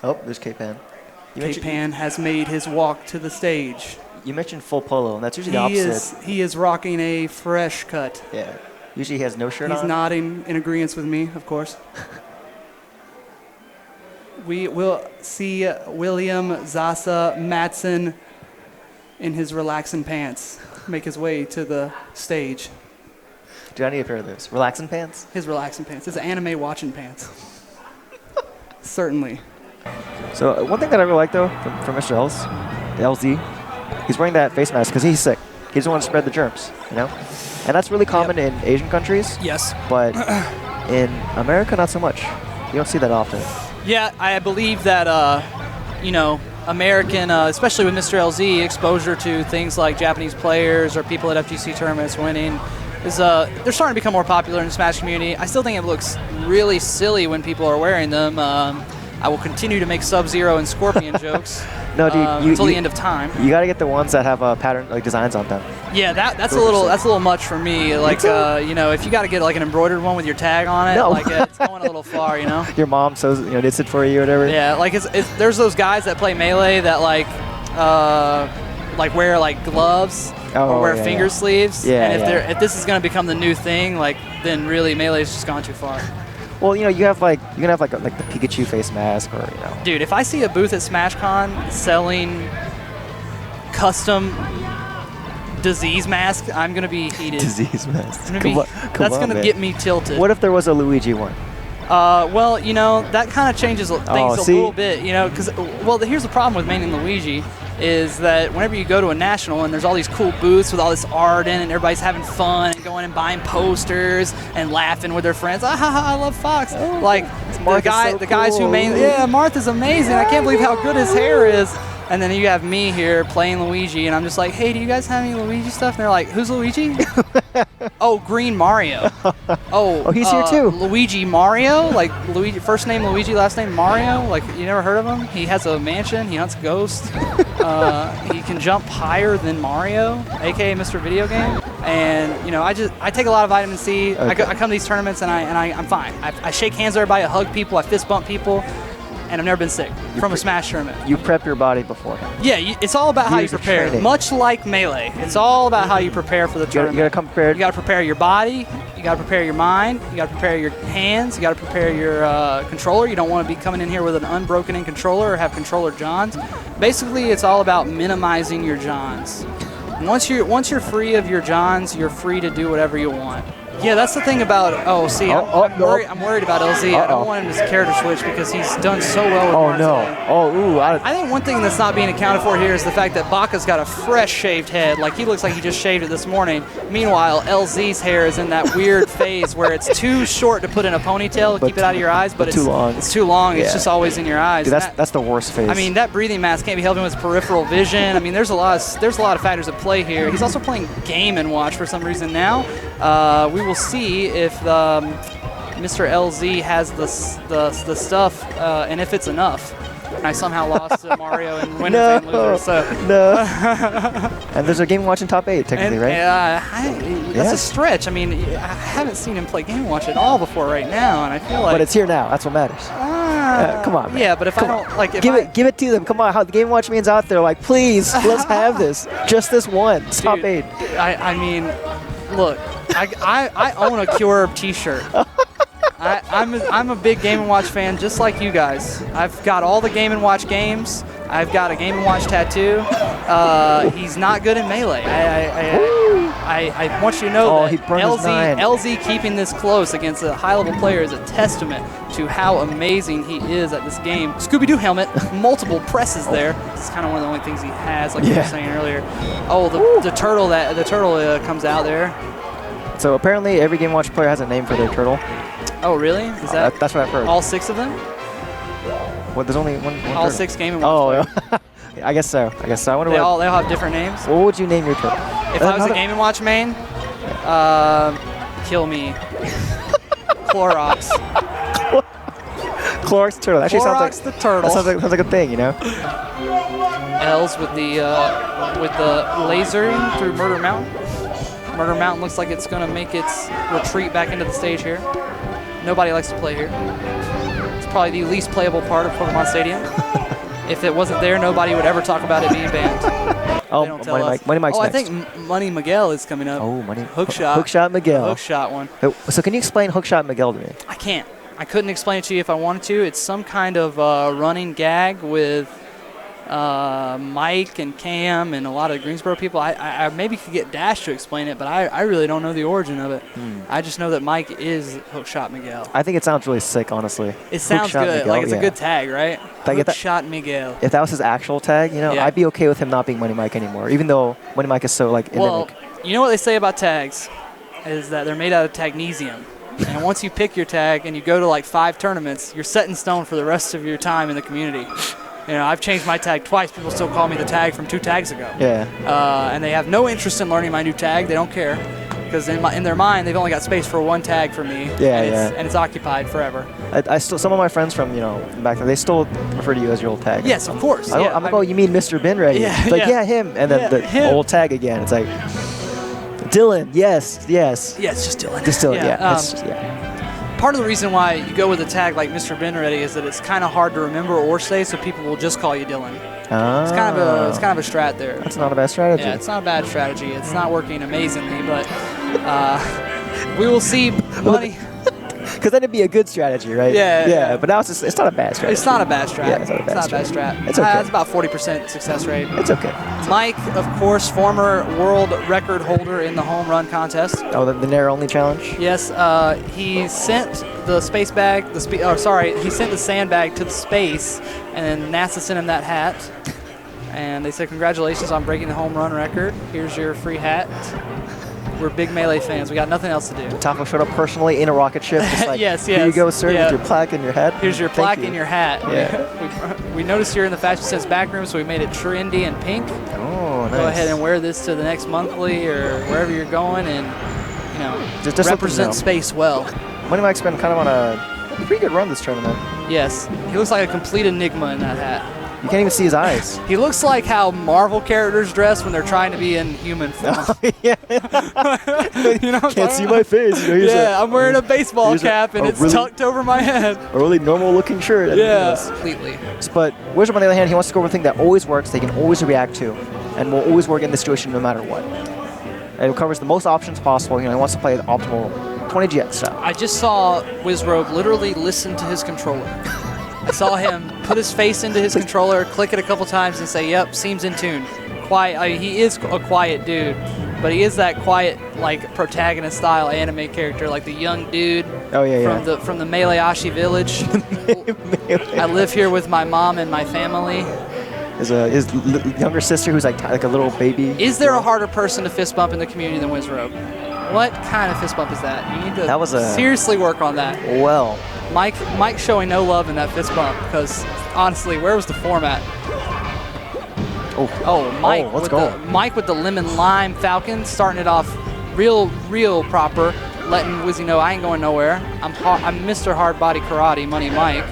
Oh, there's K-Pan. K-Pan has made his walk to the stage. You mentioned full polo, and that's usually the opposite. He is rocking a fresh cut. Yeah. Usually he has no shirt on. He's nodding in agreement with me, of course. We will see William Zasa Madsen in his relaxing pants make his way to the stage. Dude, I need a pair of those. Relaxing pants? His relaxing pants. His anime watching pants. Certainly. So one thing that I really like, though, from Mr. LZ, he's wearing that face mask because he's sick. He doesn't want to spread the germs, you know? And that's really common in Asian countries. Yes. But in America, not so much. You don't see that often. Yeah, I believe that, American, especially with Mr. LZ, exposure to things like Japanese players or people at FGC tournaments winning, they're starting to become more popular in the Smash community. I still think it looks really silly when people are wearing them. I will continue to make Sub-Zero and Scorpion jokes until the end of time. You got to get the ones that have pattern designs on them. Yeah, that's a little much for me. Like if you got to get like an embroidered one with your tag on it, it's going a little far, you know. Your mom sews knits it for you or whatever. Yeah, like there's those guys that play Melee that wear like gloves or wear finger sleeves. Yeah, and if this is gonna become the new thing, then really Melee's just gone too far. Well, you can have like the Pikachu face mask or Dude, if I see a booth at SmashCon selling custom disease mask, I'm gonna be heated. Disease mask. That's gonna get me tilted. What if there was a Luigi one? Well, that kind of changes things a little bit, because here's the problem with maining Luigi is that whenever you go to a national and there's all these cool booths with all this art in and everybody's having fun and going and buying posters and laughing with their friends, I love Fox. The guys who main, Martha's amazing. I can't believe how good his hair is. And then you have me here playing Luigi, and I'm just like, hey, do you guys have any Luigi stuff? And they're like, who's Luigi? Oh, Green Mario. Oh, he's here too. Luigi Mario? Like, Luigi, first name Luigi, last name Mario? Like, you never heard of him? He has a mansion. He hunts ghosts. He can jump higher than Mario, a.k.a. Mr. Video Game. And, I take a lot of vitamin C. Okay. I come to these tournaments, and I'm fine. I shake hands with everybody. I hug people. I fist bump people. And I've never been sick from a Smash tournament. You prep your body beforehand. Yeah, it's all about how you prepare. Much like Melee, it's all about how you prepare for the tournament. You gotta come prepared. You gotta prepare your body. You gotta prepare your mind. You gotta prepare your hands. You gotta prepare your controller. You don't want to be coming in here with an unbroken controller or have controller johns. Basically, it's all about minimizing your johns. Once you're free of your johns, you're free to do whatever you want. Yeah, that's the thing about. I'm worried about LZ. I don't want him to character switch because he's done so well with I think one thing that's not being accounted for here is the fact that Baka's got a fresh shaved head. Like, he looks like he just shaved it this morning. Meanwhile, LZ's hair is in that weird phase where it's too short to put in a ponytail to keep it out of your eyes, but it's too long. It's too long. Yeah. It's just always in your eyes. Dude, that's the worst phase. I mean, that breathing mask can't be helping with his peripheral vision. I mean, there's a lot of factors at play here. He's also playing Game & Watch for some reason now. We will see if Mr. LZ has the stuff and if it's enough. And I somehow lost to Mario and winners and losers. So. No. And there's a Game & Watch in top 8, technically, right? That's a stretch. I mean, I haven't seen him play Game & Watch at all before right now, and I feel like. But it's here now. That's what matters. Come on, man. Yeah, but if I don't give it to them. Come on, how the Game & Watch man's out there, like, please, let's have this. Just this one. It's top 8. I mean, look. I own a Cure T-shirt. I'm a big Game & Watch fan, just like you guys. I've got all the Game & Watch games. I've got a Game & Watch tattoo. He's not good in Melee. I want you to know that LZ keeping this close against a high-level player is a testament to how amazing he is at this game. Scooby-Doo helmet, multiple presses there. It's kind of one of the only things he has, like you were saying earlier. Oh, the turtle comes out there. So apparently every Game & Watch player has a name for their turtle. Oh, really? Is that's what I've heard. All 6 of them? Well, there's only one all turtle. 6 Game & Watch players. I guess so. I wonder they all have different names? What would you name your turtle? If I was a Game & Watch main, kill me. Clorox. Clorox turtle. Actually Clorox the turtle. That sounds like a thing, you know? L's with the lasering through Murder Mountain. Murder Mountain looks like it's going to make its retreat back into the stage here. Nobody likes to play here. It's probably the least playable part of Pokemon Stadium. If it wasn't there, nobody would ever talk about it being banned. Oh, They don't tell us. Money Mike's I next. think Money Miguel is coming up. Oh, Money. Hookshot. Hookshot Miguel. Hookshot one. So can you explain Hookshot Miguel to me? I can't. I couldn't explain it to you if I wanted to. It's some kind of running gag with Mike and Cam and a lot of Greensboro people. I maybe could get Dash to explain it, but I really don't know the origin of it. I just know that Mike is Hookshot Miguel. I think it sounds really sick, honestly. It sounds Hookshot good. Miguel, Like it's yeah. a good tag, right? Like if that- Hookshot Miguel. If that was his actual tag, Yeah. I'd be okay with him not being Money Mike anymore, even though Money Mike is so like Well, endemic. you know what they say about tags is that they're made out of tagnesium. And once you pick your tag and you go to like 5 tournaments, you're set in stone for the rest of your time in the community. I've changed my tag twice. People still call me the tag from 2 tags ago. Yeah. And they have no interest in learning my new tag. They don't care. Because in their mind, they've only got space for 1 tag for me. Yeah, and it's occupied forever. I still, some of my friends from back then, they still refer to you as your old tag. Yes, of course. I'm like, oh, you mean MrBeenReady? Yeah, It's like, yeah. yeah, him. And then Yeah, the him. old tag again. It's like, Dylan, yes. Yeah, it's just Dylan. Just Dylan, yeah. um, It's just, yeah. Part of the reason why you go with a tag like MrBeenReady is that it's kind of hard to remember or say, so people will just call you Dylan. It's kind of a strat there. That's not a bad strategy. Yeah, it's not a bad strategy. It's not working amazingly, but we will see. Money. Because then it'd be a good strategy, right? Yeah. But now it's not a bad strategy. It's not a bad strat. Yeah, it's not a bad strat. It's okay. It's about 40% success rate. It's okay. Mike, of course, former world record holder in the home run contest. Oh, the Nair only challenge? Yes, he sent the space bag. He sent the sandbag to the space, and NASA sent him that hat. And they said, congratulations on breaking the home run record. Here's your free hat. We're big Melee fans. We got nothing else to do. Taco showed up personally in a rocket ship. Just like, Yes, Here you yes, go, sir, yeah. with your plaque and your hat. Here's your Thank plaque you. and your hat. Yeah. We noticed you're in the Fashion Sense back room, so we made it trendy and pink. Oh, nice. Go ahead and wear this to the next monthly or wherever you're going, and Just let them represent know. space well. Money Mike's been kind of on a pretty good run this tournament. Yes, he looks like a complete enigma in that hat. You can't even see his eyes. He looks like how Marvel characters dress when they're trying to be in human form. Yeah. You know what I'm Can't talking see about? my face. Here's I'm wearing a baseball here's cap and it's really- tucked over my head. a really normal-looking shirt. Completely. But Wizard, on the other hand, he wants to go with a thing that always works, they can always react to, and will always work in the situation no matter what. And it covers the most options possible. He wants to play the optimal 20GX style. I just saw Wizrobe literally listen to his controller. I saw him put his face into his controller, click it a couple times, and say, "Yep, seems in tune." Quiet. He is a quiet dude, but he is that quiet, like protagonist style anime character, like the young dude from the Meleashi village. I live here with my mom and my family. His younger sister, who's like a little baby. Is there a harder person to fist bump in the community than Wizrobe? What kind of fist bump is that? You need to seriously work on that. Well, Mike showing no love in that fist bump because honestly, where was the format? Mike. Let's go. Mike with the lemon lime Falcon, starting it off real proper, letting Wizzy know I ain't going nowhere. I'm Mr. Hard Body Karate, Money Mike.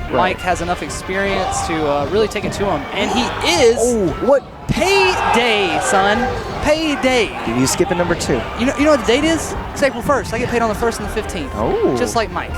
Right. Mike has enough experience to really take it to him, and he is. Oh, what? Payday, son. Payday. You skipping number 2. You know what the date is? It's April 1st. I get paid on the 1st and the 15th. Oh. Just like Mike.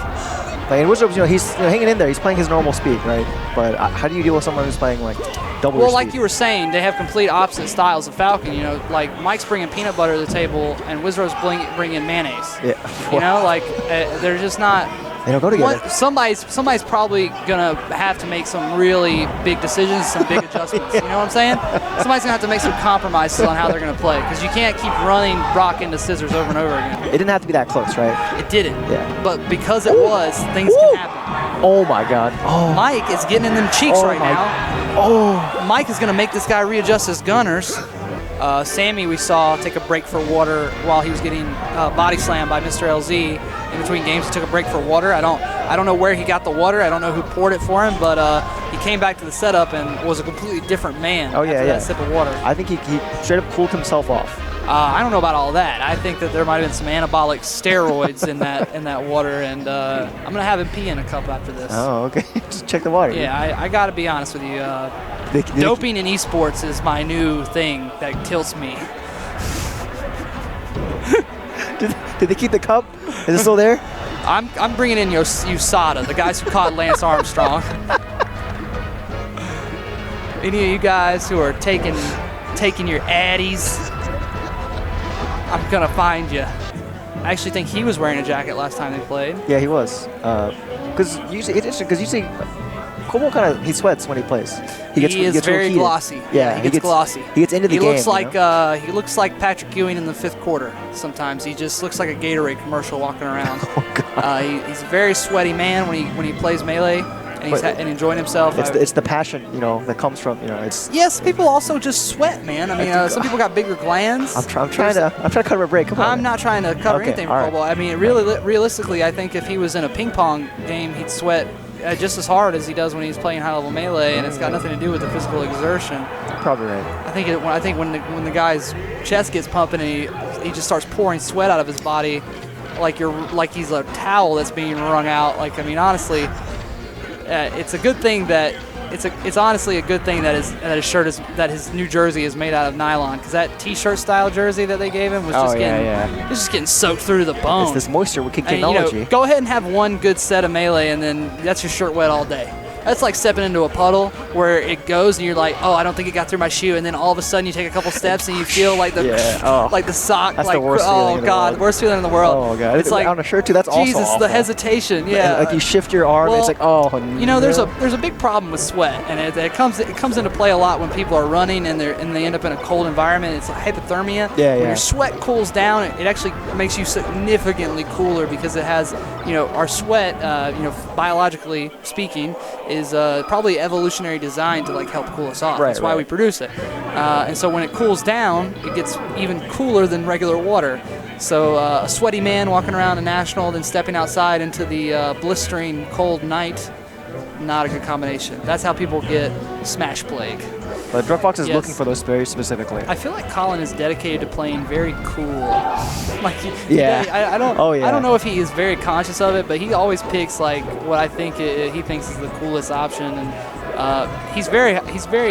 Like, and Wizard's, he's hanging in there. He's playing his normal speed, right? But how do you deal with someone who's playing like double your Well, like speed? you were saying, they have complete opposite styles of Falcon. Like Mike's bringing peanut butter to the table, and Wizard's bringing mayonnaise. Yeah. They're just not. They don't go together. Somebody's probably gonna have to make some really big decisions, some big adjustments. You know what I'm saying? Somebody's gonna have to make some compromises on how they're gonna play, because you can't keep running rock into scissors over and over again. It didn't have to be that close, right? It didn't. Yeah. But because it was, things can happen. Oh my God. Oh. Mike is getting in them cheeks right now. Oh. Mike is gonna make this guy readjust his gunners. Sammy, we saw take a break for water while he was getting body slammed by Mr. LZ. In between games, he took a break for water. I don't know where he got the water. I don't know who poured it for him, but he came back to the setup and was a completely different man after that sip of water. I think he straight up cooled himself off. I don't know about all that. I think that there might have been some anabolic steroids in that water, and I'm gonna have him pee in a cup after this. Oh, okay. Just check the water. Yeah, I gotta be honest with you. They- Doping in esports is my new thing that tilts me. Did they keep the cup? Is it still there? I'm bringing in USADA, the guys who caught Lance Armstrong. Any of you guys who are taking your addies, I'm gonna find you. I actually think he was wearing a jacket last time they played. Yeah, he was. Because usually Kobo he sweats when he plays. He gets very real heated. glossy. Yeah, he gets glossy. He gets into the game. He looks like Patrick Ewing in the 5th quarter. Sometimes he just looks like a Gatorade commercial walking around. Oh God. He's a very sweaty man when he plays Melee. And he's enjoying himself. It's the passion, that comes from, it's. Yes, people also just sweat, man. I mean, some people got bigger glands. I'm trying to cover a break. Come on. I'm not trying to cover anything for right. Kobo. I mean, realistically, I think if he was in a ping pong game, he'd sweat just as hard as he does when he's playing high level Melee, and it's got nothing to do with the physical exertion. Probably right. I think when the guy's chest gets pumping and he just starts pouring sweat out of his body, like he's a towel that's being wrung out. Like, I mean, honestly. It's a good thing that it's honestly a good thing that his new jersey is made out of nylon, because that T-shirt style jersey that they gave him was just getting soaked through to the bone. It's this moisture wicking technology. Go ahead and have one good set of Melee, and then that's your shirt wet all day. That's like stepping into a puddle where it goes and you're like, oh, I don't think it got through my shoe, and then all of a sudden you take a couple steps and you feel like the like the sock. That's like, the worst feeling in the world. Worst feeling in the world. Oh God, it's like on a shirt too. That's Jesus, also awful. the hesitation. Yeah, like you shift your arm. Well, it's like there's a big problem with sweat, and it comes into play a lot when people are running and they end up in a cold environment. It's like hypothermia. When your sweat cools down, it actually makes you significantly cooler, because it has our sweat, biologically speaking, is probably evolutionary design to like help cool us off. That's why we produce it. And so when it cools down, it gets even cooler than regular water. So a sweaty man walking around a national, then stepping outside into the blistering cold night, not a good combination. That's how people get Smash Plague. But Dropbox is looking for those very specifically. I feel like Colin is dedicated to playing very cool. I don't know if he is very conscious of it, but he always picks like what I think he thinks is the coolest option, and he's very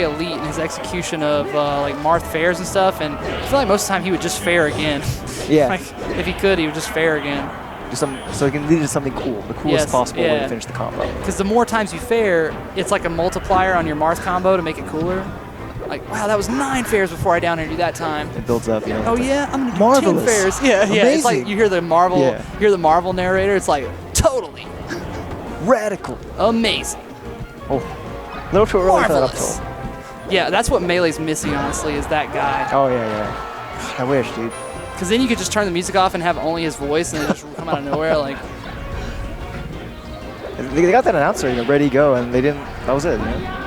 elite in his execution of like Marth fairs and stuff. And I feel like most of the time he would just fair again. Yeah. Like if he could, he would just fair again. So he can lead to something cool, the coolest possible way to finish the combo. Because the more times you fair, it's like a multiplier on your Marth combo to make it cooler. Like, wow, that was 9 fairs before I down you that time. It builds up, Oh yeah, I'm gonna do marvelous. 10 fairs. Yeah. Amazing. It's like you hear the Marvel narrator. It's like totally radical, amazing. Oh, a little too early for that up Marvelous. tilt. Yeah, that's what Melee's missing, honestly, is that guy. Oh yeah. God, I wish, dude. Because then you could just turn the music off and have only his voice, and it just come out of nowhere. Like, they got that announcer, ready go, and they didn't. That was it.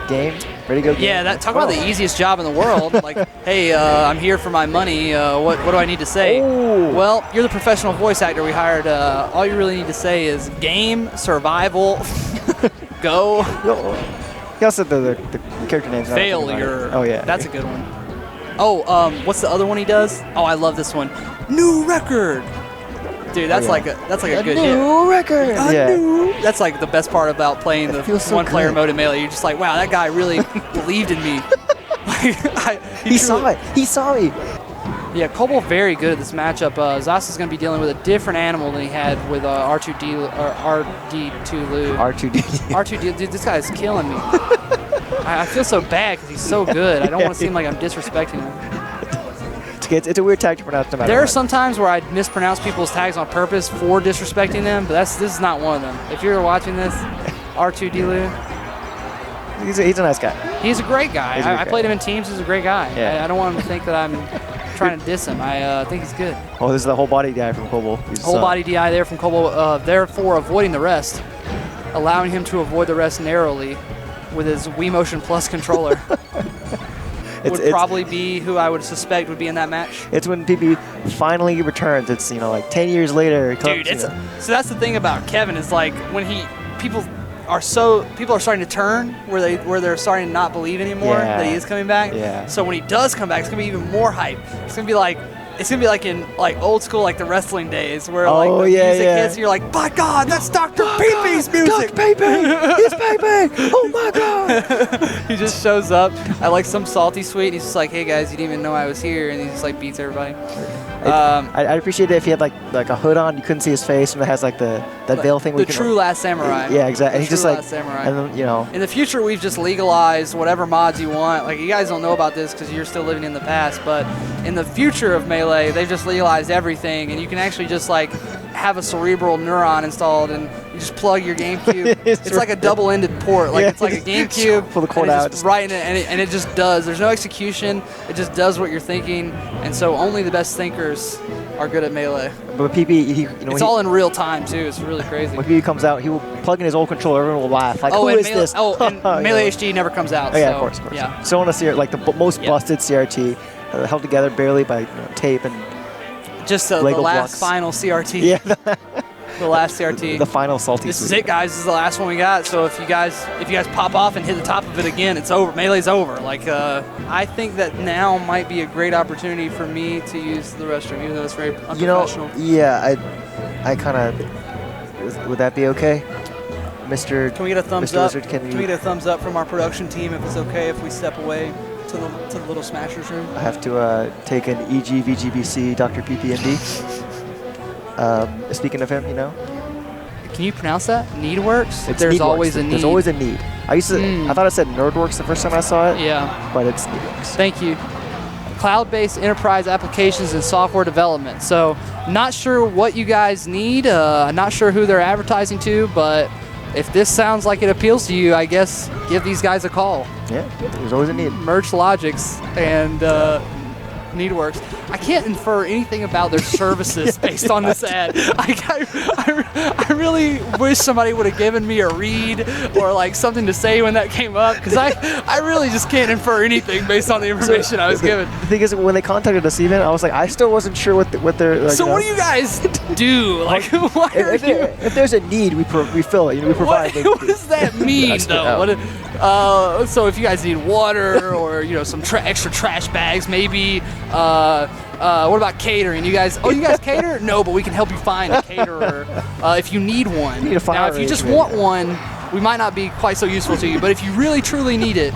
Game, ready go. Game. Yeah, talk about the easiest job in the world. Like, hey, I'm here for my money. What do I need to say? Oh. Well, you're the professional voice actor we hired. All you really need to say is game, survival, go. He also said the character names. Failure. Oh yeah. That's a good one. Oh, what's the other one he does? Oh, I love this one. New record. Dude, that's like a good hit. New record. That's like the best part about playing the one-player mode in Melee. You're just like, wow, that guy really believed in me. He saw me. Yeah, Kobo very good at this matchup. Zasa's going to be dealing with a different animal than he had with R2D or RD2 R2D. R2D, dude, this guy is killing me. I feel so bad because he's so good. I don't want to seem like I'm disrespecting him. It's a weird tag to pronounce no matter There are what. some times where I mispronounce people's tags on purpose for disrespecting them, but this is not one of them. If you're watching this, R2D. He's a nice guy. He's a great guy. I played him in teams. He's a great guy. Yeah. I don't want him to think that I'm trying to diss him. I think he's good. Oh, this is the whole body guy from Kobo. Whole body DI there from Kobo, therefore avoiding the rest, allowing him to avoid the rest narrowly with his Wii Motion Plus controller. Would probably be who I would suspect would be in that match. It's when PP finally returns. It's like 10 years later. Dude, so that's the thing about Kevin is like when people are starting to turn where they're starting to not believe anymore that he is coming back. Yeah. So when he does come back, it's gonna be even more hype. It's gonna be like in like old school, like the wrestling days, where like the music hits, and you're like, by God, that's Dr. Pee-Pee's music. Dr. Pee-Pee, it's Pee-Pee. Oh my God. He just shows up at like some salty suite, and he's just like, hey guys, you didn't even know I was here, and he just like beats everybody. I'd appreciate it if he had like a hood on, you couldn't see his face, and it has like that veil thing. The true Last Samurai. Yeah, exactly. And he's just like, Last Samurai. and then, you know. In the future, we've just legalized whatever mods you want. Like, you guys don't know about this because you're still living in the past, but in the future of Melee, they've just legalized everything, and you can actually just like have a cerebral neuron installed, and you just plug your GameCube. It's like a double-ended port. Like, it's like a GameCube. Pull the cord and out. it's just right in it, and it just does. There's no execution. It just does what you're thinking, and so only the best thinkers are good at Melee. But PP, It's all in real time too. It's really crazy. When PP comes out, he will plug in his old controller. Everyone will laugh. Like, who and is this? and Melee HD never comes out. Oh, yeah, so, of course. Yeah. So on a like the most busted CRT, held together barely by tape and just the Lego last blocks. final CRT. Yeah. The last CRT. The final salty. This is sweet. it, guys. This is the last one we got. So if you guys pop off and hit the top of it again, it's over. Melee's over. Like, I think that now might be a great opportunity for me to use the restroom, even though it's very unprofessional. Yeah, I kind of. Would that be okay, Mr. Can we get a thumbs Mr. up? Wizard, Can we get a thumbs up from our production team if it's okay if we step away to the little Smashers room? I have to take an EG VGBC Dr. PPND. Speaking of him, Can you pronounce that? Needworks? There's Needworks. always a need. There's always a need. I thought it said Nerdworks the first time I saw it. Yeah. But it's Needworks. Thank you. Cloud-based enterprise applications and software development. So, not sure what you guys need. Not sure who they're advertising to, but if this sounds like it appeals to you, I guess give these guys a call. Yeah, there's always a need. Merch Logics and Needworks. I can't infer anything about their services based on this ad. I really wish somebody would have given me a read or like something to say when that came up, because I really just can't infer anything based on the information I was given. The thing is, when they contacted us, even I was like, I still wasn't sure what they're. Like, So what do you guys do? Like, why are you? If there's a need, we fill it. We provide. What does that mean, though? So if you guys need water or some extra trash bags, maybe. What about catering? You guys cater? No, but we can help you find a caterer if you need one. Now, if you just want one, we might not be quite so useful to you. But if you really truly need it,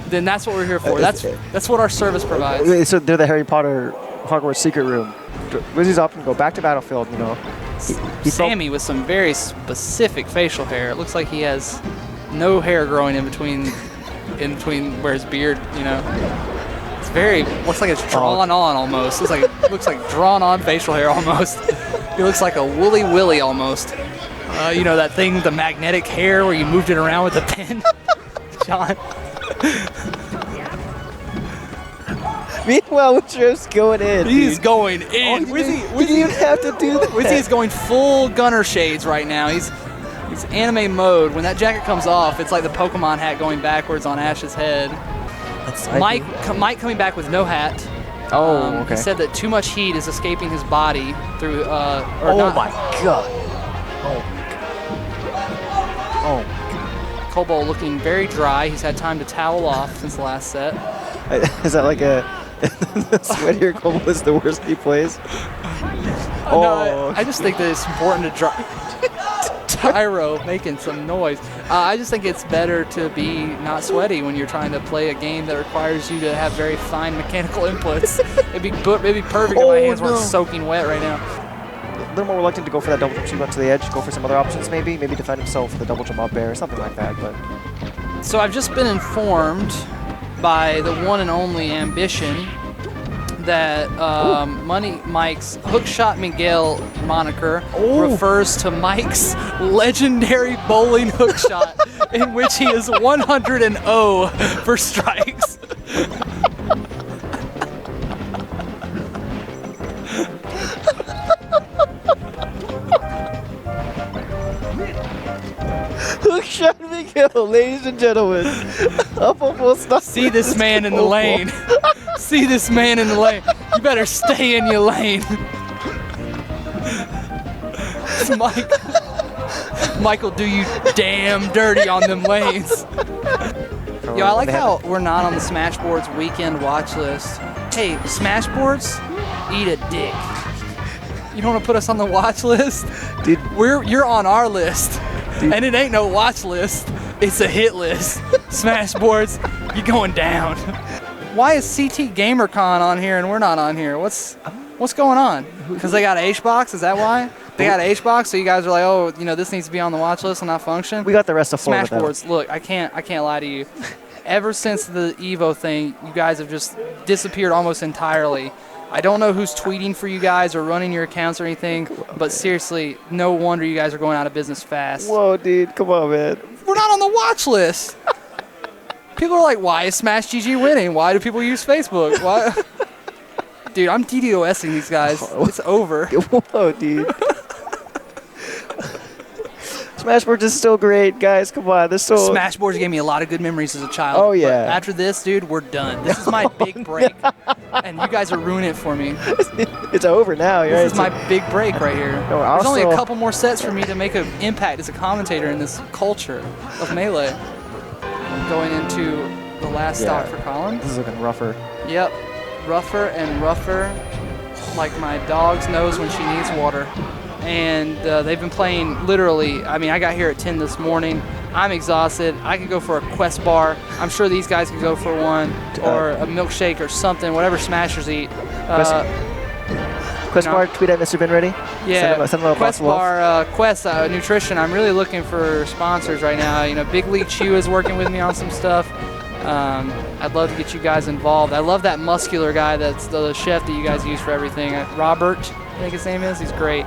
then that's what we're here for. That's what our service provides. So they're the Harry Potter Hogwarts secret room. Wizzy's option to go back to Battlefield. Sammy with some very specific facial hair. It looks like he has no hair growing in between where his beard. Looks like it's drawn on almost. Looks like drawn on facial hair almost. He looks like a woolly willy almost. That thing, the magnetic hair where you moved it around with a pen. John. Meanwhile, Wizzy's going in. He's going in. Wizzy didn't even have to do that. Wizzy is going full gunner shades right now. He's anime mode. When that jacket comes off, it's like the Pokemon hat going backwards on Ash's head. Mike coming back with no hat. Okay. He said that too much heat is escaping his body through. My god. Kobo looking very dry. He's had time to towel off since the last set. Is that like a sweatier Kobo is the worst he plays? No, I just think that it's important to dry. Tyro making some noise. I just think it's better to be not sweaty when you're trying to play a game that requires you to have very fine mechanical inputs. It'd be perfect if my hands weren't soaking wet right now. A little more reluctant to go for that double jump shoot up to the edge, go for some other options maybe defend himself with a double jump up air or something like that. But So I've just been informed by the one and only Ambition that Money Mike's Hookshot Miguel moniker refers to Mike's legendary bowling hookshot, in which he is 100-0 for strikes. Hookshot Miguel, ladies and gentlemen. See this man in the lane. See this man in the lane. You better stay in your lane. Mike will do you damn dirty on them lanes. Yo, I like how we're not on the Smashboards weekend watch list. Hey, Smashboards, eat a dick. You don't want to put us on the watch list? Dude. You're on our list. Dude. And it ain't no watch list. It's a hit list. Smashboards, you're going down. Why is CT GamerCon on here and we're not on here? What's going on? Because they got H-Box? Is that why? They got H-Box, so you guys are like, oh, you know, this needs to be on the watch list and not function? We got the rest of Florida. Smash boards. Look, I can't lie to you. Ever since the Evo thing, you guys have just disappeared almost entirely. I don't know who's tweeting for you guys or running your accounts or anything, but seriously, no wonder you guys are going out of business fast. Whoa, dude. Come on, man. We're not on the watch list. People are like, why is Smash GG winning? Why do people use Facebook? Why? Dude, I'm DDoSing these guys. It's over. Whoa, dude. Smashboards is still great, guys. Come on, this still. Smashboards gave me a lot of good memories as a child. Oh, yeah. But after this, dude, we're done. This is my big break, and you guys are ruining it for me. It's over now. This is my big break right here. No, There's only a also- couple more sets for me to make an impact as a commentator in this culture of Melee. Going into the last stock for Collins. This is looking rougher. Yep, rougher and rougher, like my dog's nose when she needs water. And they've been playing literally. I mean, I got here at 10 this morning. I'm exhausted. I could go for a Quest bar. I'm sure these guys could go for one, or a milkshake or something, whatever Smashers eat. Quest bar, tweet at MrBeenReady. Yeah, send them a Quest bar, Quest Nutrition. I'm really looking for sponsors right now. You know, Big League Chew is working with me on some stuff. I'd love to get you guys involved. I love that muscular guy that's the chef that you guys use for everything. Robert, I think his name is. He's great.